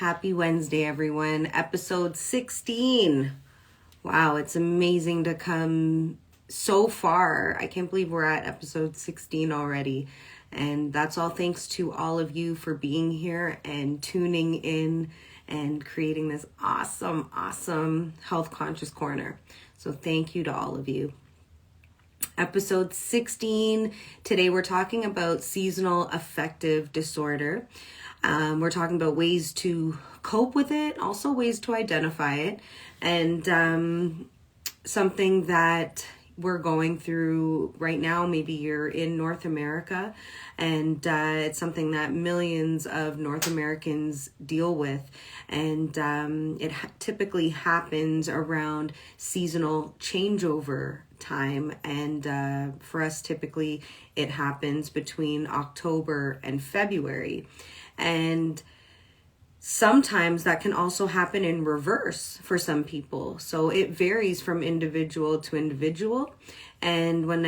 Happy Wednesday, everyone. Episode 16. Wow, it's amazing to come so far. I can't believe we're at episode 16 already. And that's all thanks to all of you for being here and tuning in and creating this awesome health conscious corner. So thank you to all of you. Episode 16. Today we're talking about seasonal affective disorder. We're talking about ways to cope with it, also ways to identify it, and something that we're going through right now. Maybe you're in North America, and it's something that millions of North Americans deal with, and it typically happens around seasonal changeover time, and for us typically it happens between October and February. And sometimes that can also happen in reverse for some people. So it varies from individual to individual. And when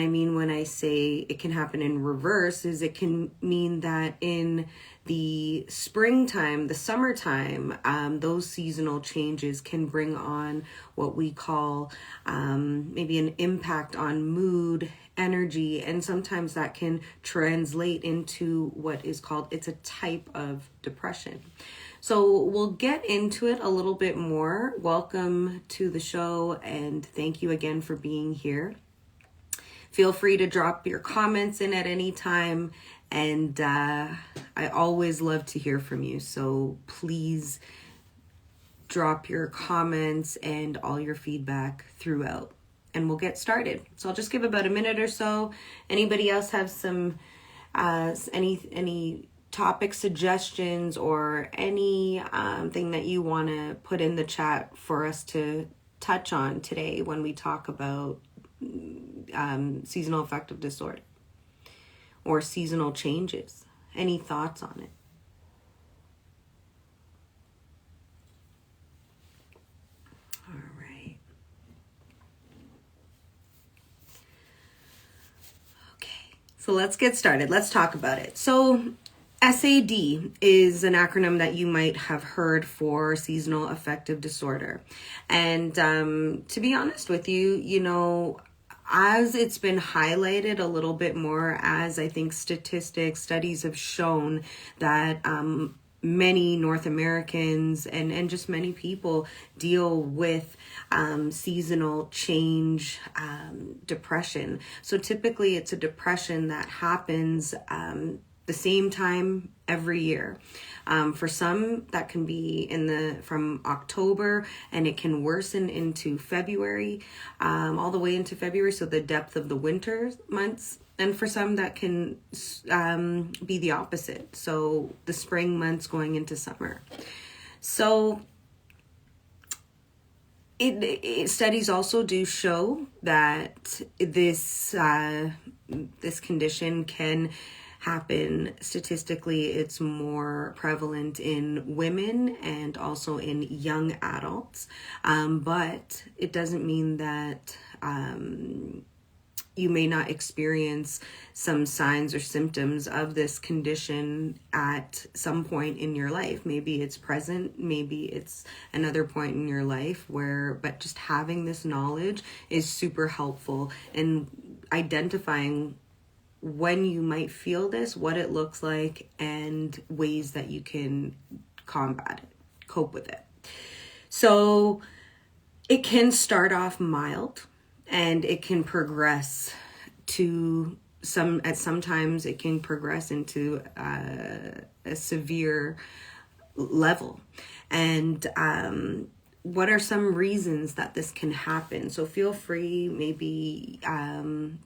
I say it can happen in reverse, is it can mean that in the springtime, the summertime, those seasonal changes can bring on what we call maybe an impact on mood, energy, and sometimes that can translate into what is called, it's a type of depression. So we'll get into it a little bit more. Welcome to the show, and thank you again for being here. Feel free to drop your comments in at any time, and I always love to hear from you. So please drop your comments and all your feedback throughout, and we'll get started. So I'll just give about a minute or so. Anybody else have some any topic suggestions or any thing that you want to put in the chat for us to touch on today when we talk about seasonal affective disorder or seasonal changes? Any thoughts on it? All right. Okay, so let's get started. Let's talk about it. So S.A.D is an acronym that you might have heard for seasonal affective disorder. And to be honest with you, as it's been highlighted a little bit more, as I think studies have shown that many North Americans and just many people deal with seasonal change depression. So typically it's a depression that happens the same time every year. For some, that can be from October, and it can worsen into February, all the way into February, so the depth of the winter months. And for some, that can be the opposite, so the spring months going into summer. So studies also do show that this condition can happen. Statistically, it's more prevalent in women and also in young adults, but it doesn't mean that you may not experience some signs or symptoms of this condition at some point in your life. Maybe it's present, maybe it's another point in your life but just having this knowledge is super helpful in identifying when you might feel this, what it looks like, and ways that you can combat it, cope with it. So it can start off mild, and it can progress to sometimes it can progress into a severe level. And what are some reasons that this can happen? So feel free, maybe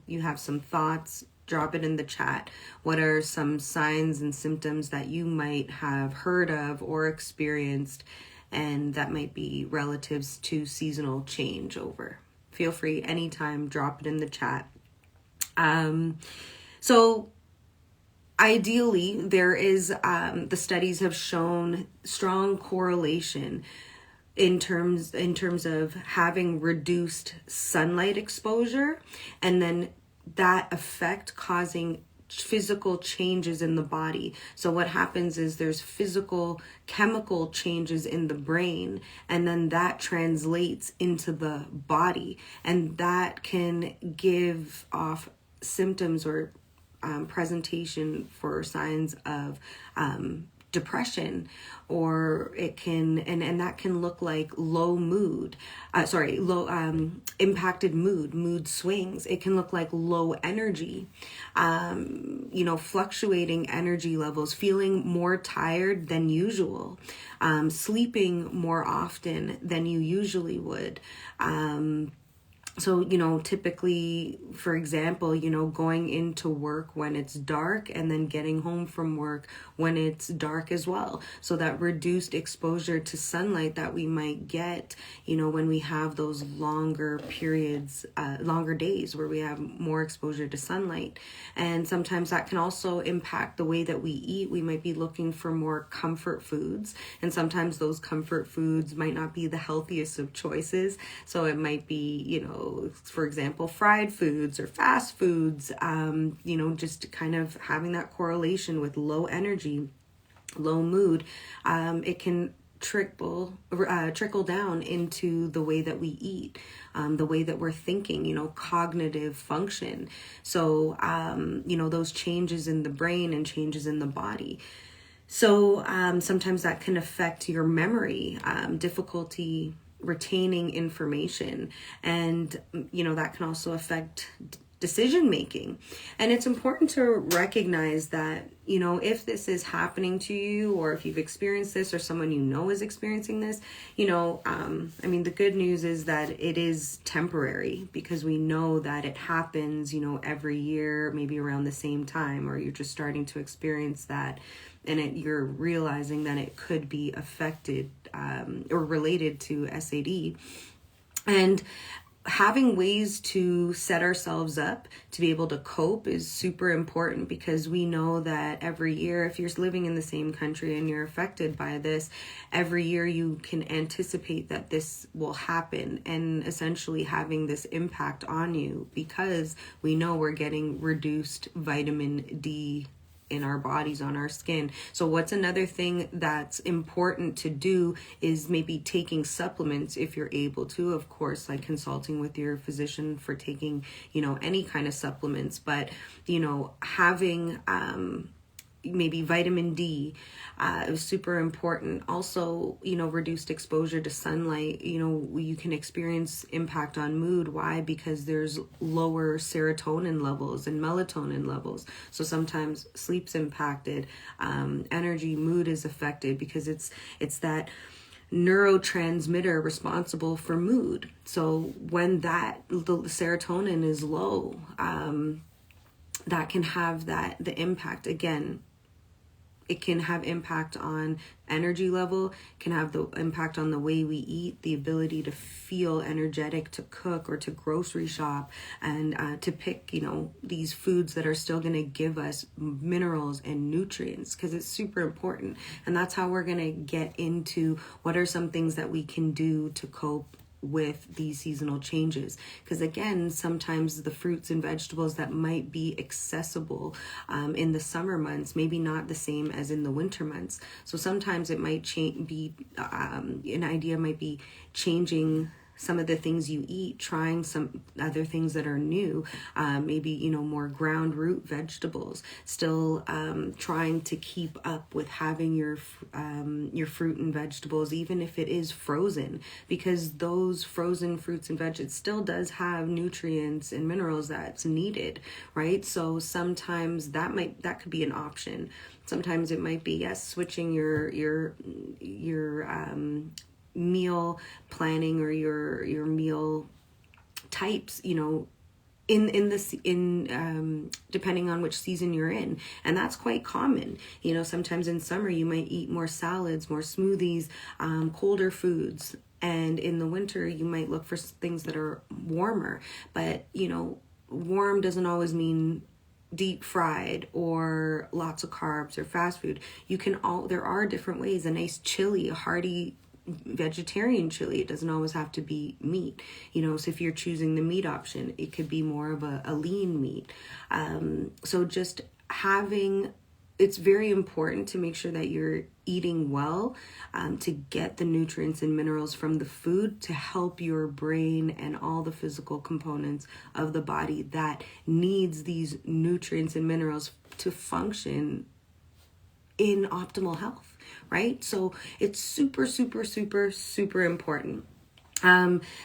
you have some thoughts, drop it in the chat. What are some signs and symptoms that you might have heard of or experienced, and that might be relatives to seasonal changeover? Feel free anytime, drop it in the chat. So ideally, there is, the studies have shown strong correlation in terms of having reduced sunlight exposure, and then that effect causing physical changes in the body. So what happens is there's physical chemical changes in the brain, and then that translates into the body, and that can give off symptoms or presentation for signs of depression, or it can, and that can look like low impacted mood swings. It can look like low energy, fluctuating energy levels, feeling more tired than usual, sleeping more often than you usually would. So, typically, for example, going into work when it's dark and then getting home from work when it's dark as well. So that reduced exposure to sunlight that we might get, when we have those longer periods, longer days where we have more exposure to sunlight. And sometimes that can also impact the way that we eat. We might be looking for more comfort foods, and sometimes those comfort foods might not be the healthiest of choices. So it might be, for example, fried foods or fast foods, just kind of having that correlation with low energy, low mood. It can trickle down into the way that we eat, the way that we're thinking, cognitive function. So, those changes in the brain and changes in the body. So sometimes that can affect your memory, difficulty retaining information, and that can also affect decision making. And it's important to recognize that if this is happening to you, or if you've experienced this, or someone is experiencing this, the good news is that it is temporary, because we know that it happens every year, maybe around the same time, or you're just starting to experience that, and you're realizing that it could be affected or related to S.A.D. And having ways to set ourselves up to be able to cope is super important, because we know that every year, if you're living in the same country and you're affected by this, every year you can anticipate that this will happen, and essentially having this impact on you, because we know we're getting reduced vitamin D in our bodies, on our skin. So what's another thing that's important to do is maybe taking supplements if you're able to, of course, like consulting with your physician for taking, any kind of supplements, but, having, maybe vitamin D is super important. Also, reduced exposure to sunlight, you can experience impact on mood. Why? Because there's lower serotonin levels and melatonin levels. So sometimes sleep's impacted, energy, mood is affected, because it's that neurotransmitter responsible for mood. So when the serotonin is low, that can have the impact. Again, it can have impact on energy level, can have the impact on the way we eat, the ability to feel energetic, to cook or to grocery shop, and to pick, these foods that are still going to give us minerals and nutrients, because it's super important. And that's how we're going to get into what are some things that we can do to cope with these seasonal changes. Because again, sometimes the fruits and vegetables that might be accessible in the summer months, maybe not the same as in the winter months. So sometimes it might be an idea might be changing some of the things you eat, trying some other things that are new, maybe, more ground root vegetables, still trying to keep up with having your fruit and vegetables, even if it is frozen, because those frozen fruits and vegetables still does have nutrients and minerals that's needed, right? So sometimes that could be an option. Sometimes it might be, yes, switching your meal planning or your meal types, depending on which season you're in. And that's quite common. Sometimes in summer you might eat more salads, more smoothies, colder foods. And in the winter you might look for things that are warmer. But, warm doesn't always mean deep fried or lots of carbs or fast food. There are different ways. A nice chili, a hearty vegetarian chili, it doesn't always have to be meat, so if you're choosing the meat option, it could be more of a lean meat. So just it's very important to make sure that you're eating well, to get the nutrients and minerals from the food to help your brain and all the physical components of the body that needs these nutrients and minerals to function in optimal health, right? So it's super, super, super, super important.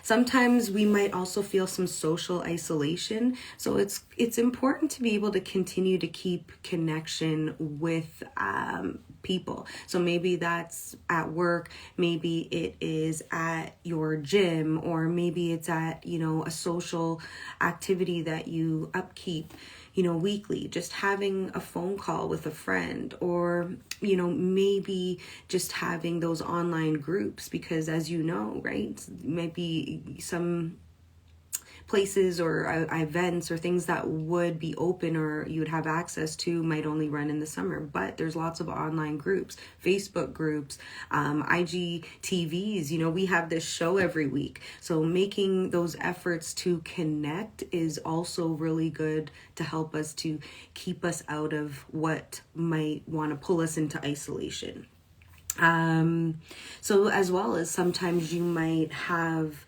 Sometimes we might also feel some social isolation. So it's important to be able to continue to keep connection with people. So maybe that's at work, maybe it is at your gym, or maybe it's at, a social activity that you upkeep, weekly, just having a phone call with a friend, or, maybe just having those online groups, because as you know, right, might be some places or events or things that would be open or you would have access to might only run in the summer, but there's lots of online groups, Facebook groups, IGTVs. We have this show every week, so making those efforts to connect is also really good to help us to keep us out of what might want to pull us into isolation. So as well as sometimes you might have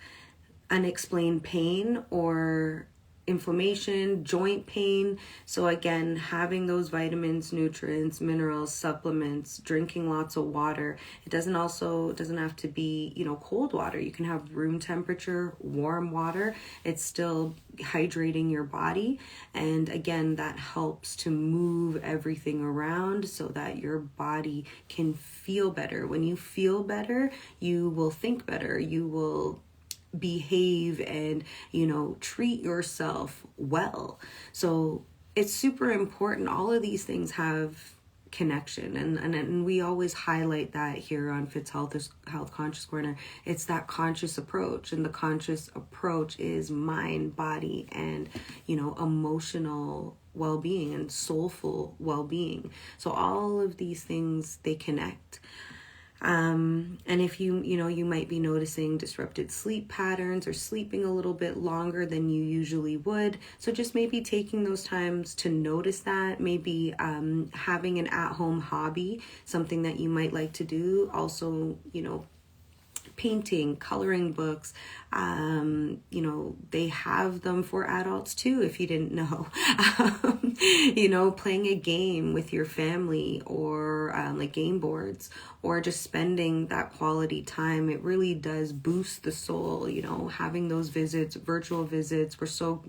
unexplained pain or inflammation, joint pain. So again, having those vitamins, nutrients, minerals, supplements, drinking lots of water. It doesn't have to be, cold water. You can have room temperature, warm water. It's still hydrating your body. And again, that helps to move everything around so that your body can feel better. When you feel better, you will think better. You will behave and treat yourself well. So it's super important. All of these things have connection, and we always highlight that here on Fitz Health Conscious Corner. It's that conscious approach, and the conscious approach is mind, body, and emotional well-being and soulful well-being. So all of these things, they connect. And if you might be noticing disrupted sleep patterns or sleeping a little bit longer than you usually would. So just maybe taking those times to notice that, maybe having an at-home hobby, something that you might like to do. Also, painting, coloring books, they have them for adults too, if you didn't know. Playing a game with your family, or like game boards, or just spending that quality time. It really does boost the soul, having those visits, virtual visits. We're so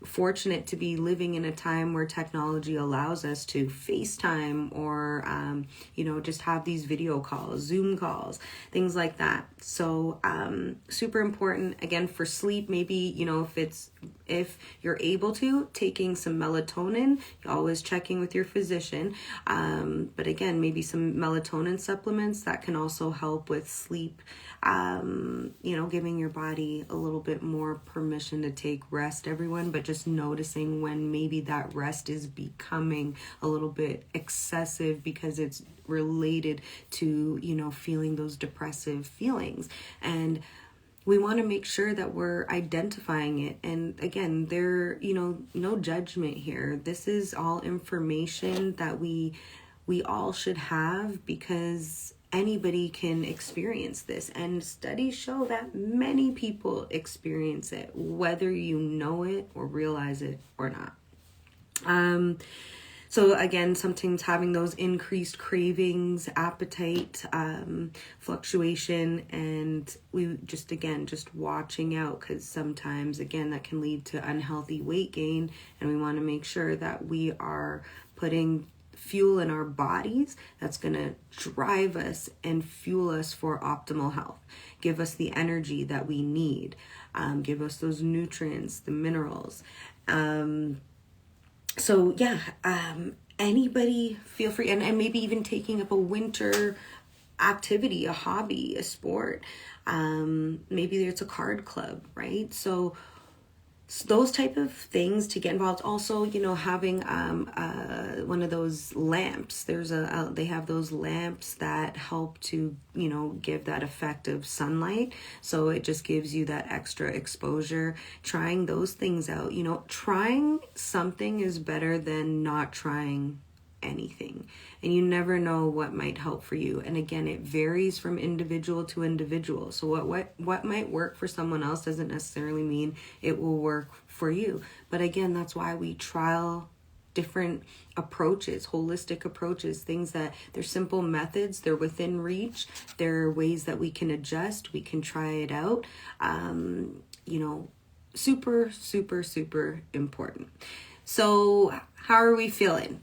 fortunate to be living in a time where technology allows us to FaceTime or, just have these video calls, Zoom calls, things like that. So super important. Again, for sleep, maybe, if you're able to, taking some melatonin, you're always checking with your physician. But again, maybe some melatonin supplements that can also help with sleep, giving your body a little bit more permission to take rest, everyone, but just noticing when maybe that rest is becoming a little bit excessive because it's related to, feeling those depressive feelings. And we want to make sure that we're identifying it. And again, no judgment here. This is all information that we all should have, because anybody can experience this. And studies show that many people experience it, whether you know it or realize it or not. So again, sometimes having those increased cravings, appetite, fluctuation, and we just watching out, because sometimes, again, that can lead to unhealthy weight gain. And we want to make sure that we are putting fuel in our bodies that's going to drive us and fuel us for optimal health, give us the energy that we need, give us those nutrients, the minerals. So yeah, anybody feel free, and maybe even taking up a winter activity, a hobby, a sport. Maybe it's a card club, right? So So those type of things to get involved. Also, having one of those lamps. They have those lamps that help to give that effective sunlight. So it just gives you that extra exposure. Trying those things out. Trying something is better than not trying anything, and you never know what might help for you. And again, it varies from individual to individual. So what might work for someone else doesn't necessarily mean it will work for you. But again, that's why we trial different approaches, holistic approaches, things that they're simple methods, they're within reach, they're ways that we can adjust, we can try it out. Super, super, super important. So how are we feeling?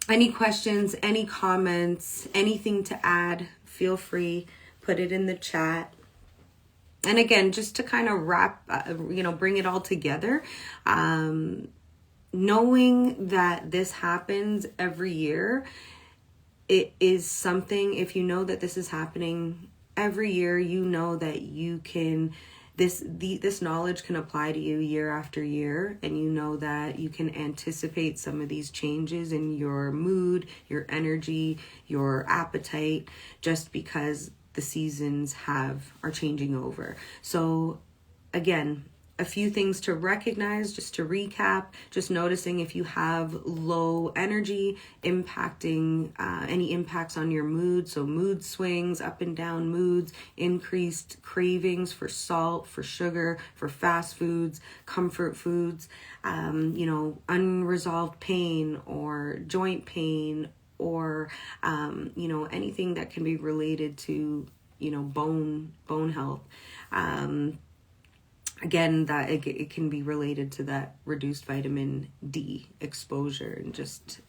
Any questions, any comments, anything to add, feel free, put it in the chat. And again, just to kind of bring it all together, knowing that this happens every year, it is something, if you know that this is happening every year, you know that you can... This knowledge can apply to you year after year, and you know that you can anticipate some of these changes in your mood, your energy, your appetite, just because the seasons are changing over. So again, a few things to recognize, just to recap, just noticing if you have low energy, impacting any impacts on your mood. So mood swings, up and down moods, increased cravings for salt, for sugar, for fast foods, comfort foods, unresolved pain or joint pain, or, anything that can be related to, bone health. Again, that it can be related to that reduced vitamin D exposure, and just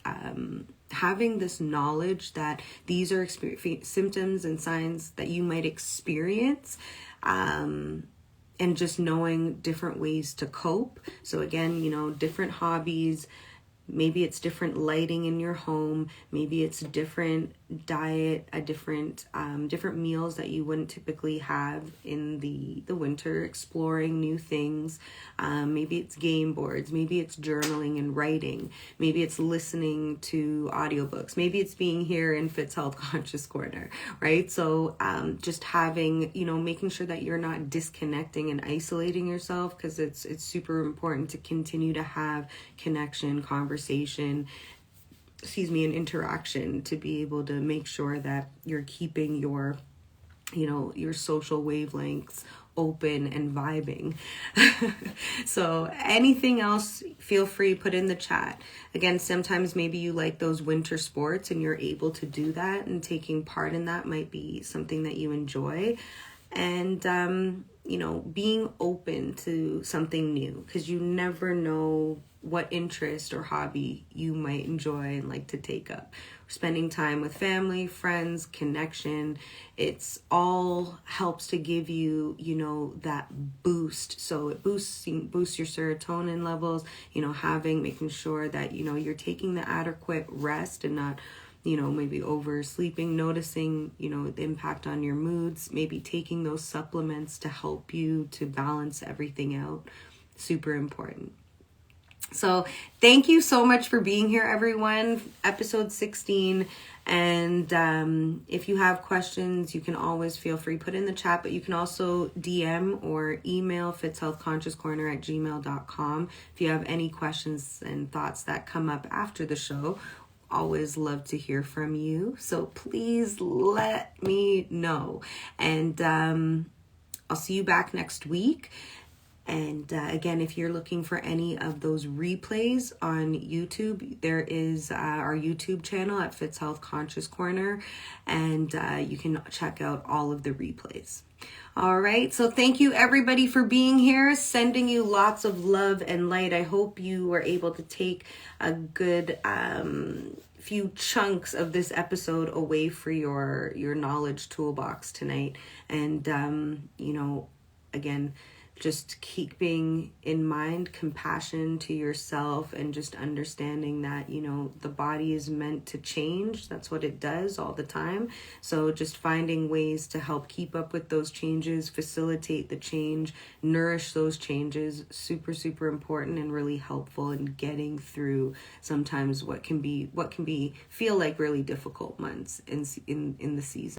having this knowledge that these are symptoms and signs that you might experience, and just knowing different ways to cope. So again, different hobbies. Maybe it's different lighting in your home. Maybe it's a different diet, different meals that you wouldn't typically have in the winter, exploring new things. Maybe it's game boards. Maybe it's journaling and writing. Maybe it's listening to audiobooks. Maybe it's being here in Fit's Health Conscious Corner, right? So just having, making sure that you're not disconnecting and isolating yourself, because it's super important to continue to have connection, conversation, and interaction, to be able to make sure that you're keeping your social wavelengths open and vibing. So anything else, feel free, put in the chat. Again, sometimes maybe you like those winter sports and you're able to do that, and taking part in that might be something that you enjoy. And, being open to something new, because you never know what interest or hobby you might enjoy and like to take up. Spending time with family, friends, connection, it's all helps to give you, that boost. So it boosts your serotonin levels, making sure that, you're taking the adequate rest and not, maybe oversleeping, noticing, the impact on your moods, maybe taking those supplements to help you to balance everything out. Super important. So thank you so much for being here, everyone. Episode 16. And if you have questions, you can always feel free, put in the chat, but you can also DM or email fitshealthconsciouscorner@gmail.com if you have any questions and thoughts that come up after the show. Always love to hear from you. So please let me know. And I'll see you back next week. And again, if you're looking for any of those replays on YouTube, there is our YouTube channel at Fit's Health Conscious Corner, and you can check out all of the replays. All right, so thank you everybody for being here. Sending you lots of love and light. I hope you were able to take a good few chunks of this episode away for your knowledge toolbox tonight. And again, just keeping in mind compassion to yourself, and just understanding that, you know, the body is meant to change. That's what it does all the time. So just finding ways to help keep up with those changes, facilitate the change, nourish those changes, super, super important and really helpful in getting through sometimes what can be feel like really difficult months in the season.